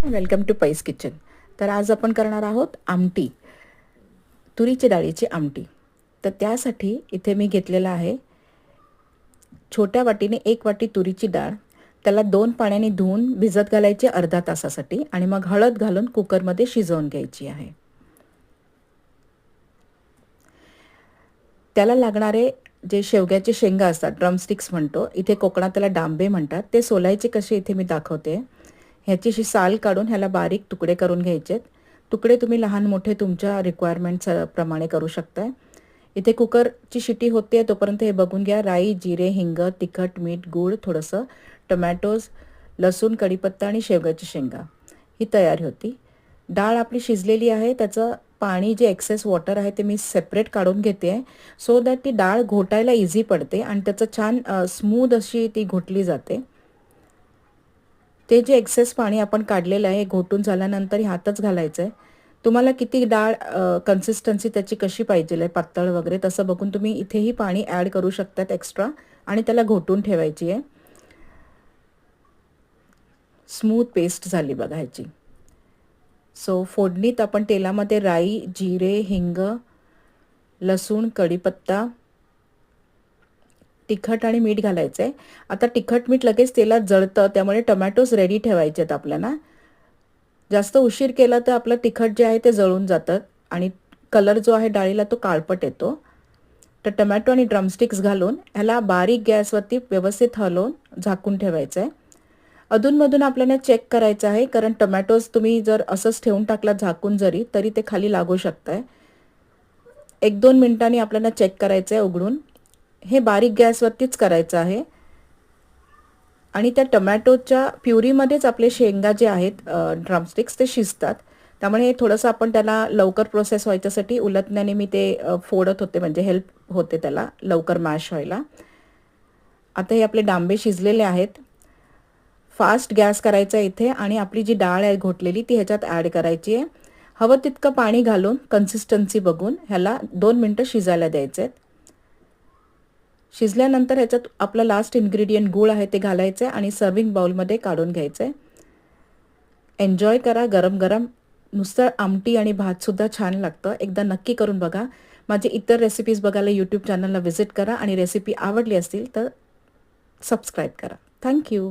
Welcome to पैस kitchen. तर आज आपण करणार आहोत आमटी, तुरीची डाळीची आमटी. तर त्यासाठी इथे मी घेतलेला आहे छोट्या वाटीने 1 वाटी तुरीची डाळ. त्याला 2 पाण्याने धुवून भिजत घालायची अर्धा तासासाठी आणि मग हळद घालून कुकरमध्ये शिजवून घ्यायची आहे. त्याला लागणारे जे शेवग्याचे शेंगा असतात, ड्रमस्टिक्स म्हणतो, इथे कोकणात त्याला डांबे म्हणतात, ते सोलायचे कसे इथे मी दाखवते. ह्याची अशी साल काढून ह्याला बारीक तुकडे करून घ्यायचेत. तुकडे तुम्ही लहान मोठे तुमच्या रिक्वायरमेंट्स प्रमाणे करू शकताय. इथे कुकरची शिटी होते तोपर्यंत हे बघून घ्या. राई, जिरे, हिंग, तिखट, मीठ, गूळ, थोडंसं टोमॅटोज, लसूण, कढीपत्ता आणि शेवग्याची शेंगा ही तयारी होती. डाळ आपली शिजलेली आहे. त्याचं पाणी जे एक्सेस वॉटर आहे ते मी सेपरेट काढून घेते आहे, सो दॅट ती डाळ घोटायला इझी पडते आणि त्याचं छान स्मूथ अशी ती घोटली जाते. ते जे एक्सेस पाणी आपण काढलेलं आहे घोटून झाल्यानंतर ह्यातच घालायचं आहे. तुम्हाला किती डाळ कन्सिस्टन्सी त्याची कशी पाहिजे आहे, पातळ वगैरे तसं बघून तुम्ही इथेही पाणी ॲड करू शकतात एक्स्ट्रा आणि त्याला घोटून ठेवायची आहे. स्मूथ पेस्ट झाली बघा ह्याची. सो फोडणीत आपण तेलामध्ये राई, जिरे, हिंग, लसूण, कढीपत्ता, तिखट आणि मीठ घालायचं आहे. आता तिखट मीठ लगेच तेलात जळतं, त्यामुळे टोमॅटोज रेडी ठेवायचे आहेत आपल्याला. जास्त उशीर केला तर आपलं तिखट जे आहे ते जळून जातं आणि कलर जो आहे डाळीला तो काळपट येतो. तर टोमॅटो आणि ड्रमस्टिक्स घालून ह्याला बारीक गॅसवरती व्यवस्थित हलवून झाकून ठेवायचं आहे. अधूनमधून आपल्याला चेक करायचं आहे, कारण टोमॅटोज तुम्ही जर असंच ठेवून टाकला झाकून जरी तरी ते खाली लागू शकताय. 1-2 मिनिटांनी आपल्याला चेक करायचं आहे उघडून. हे बारीक गॅसवरतीच करायचं आहे आणि त्या टोमॅटोच्या प्युरीमध्येच आपले शेंगा जे आहेत ड्रमस्टिक्स ते शिजतात. त्यामुळे हे थोडंसं आपण त्याला लवकर प्रोसेस व्हायच्यासाठी उलटण्याने मी ते फोडत होते, म्हणजे हेल्प होते त्याला लवकर मॅश व्हायला. आता हे आपले डांबे शिजलेले आहेत. फास्ट गॅस करायचा इथे आणि आपली जी डाळ आहे घोटलेली ती ह्याच्यात ॲड करायची आहे. हवं तितकं पाणी घालून कन्सिस्टन्सी बघून ह्याला 2 मिनटं शिजायला द्यायचे आहेत. शिजल्यानंतर ह्याच्यात आपला लास्ट इन्ग्रेडियंट गूळ आहे ते घालायचं आहे आणि सर्विंग बाउलमध्ये काढून घ्यायचं आहे. एन्जॉय करा गरम गरम. नुसतं आमटी आणि भातसुद्धा छान लागतं. एकदा नक्की करून बघा. माझे इतर रेसिपीज बघायला यूट्यूब चॅनलला व्हिजिट करा आणि रेसिपी आवडली असतील तर सबस्क्राईब करा. थँक्यू.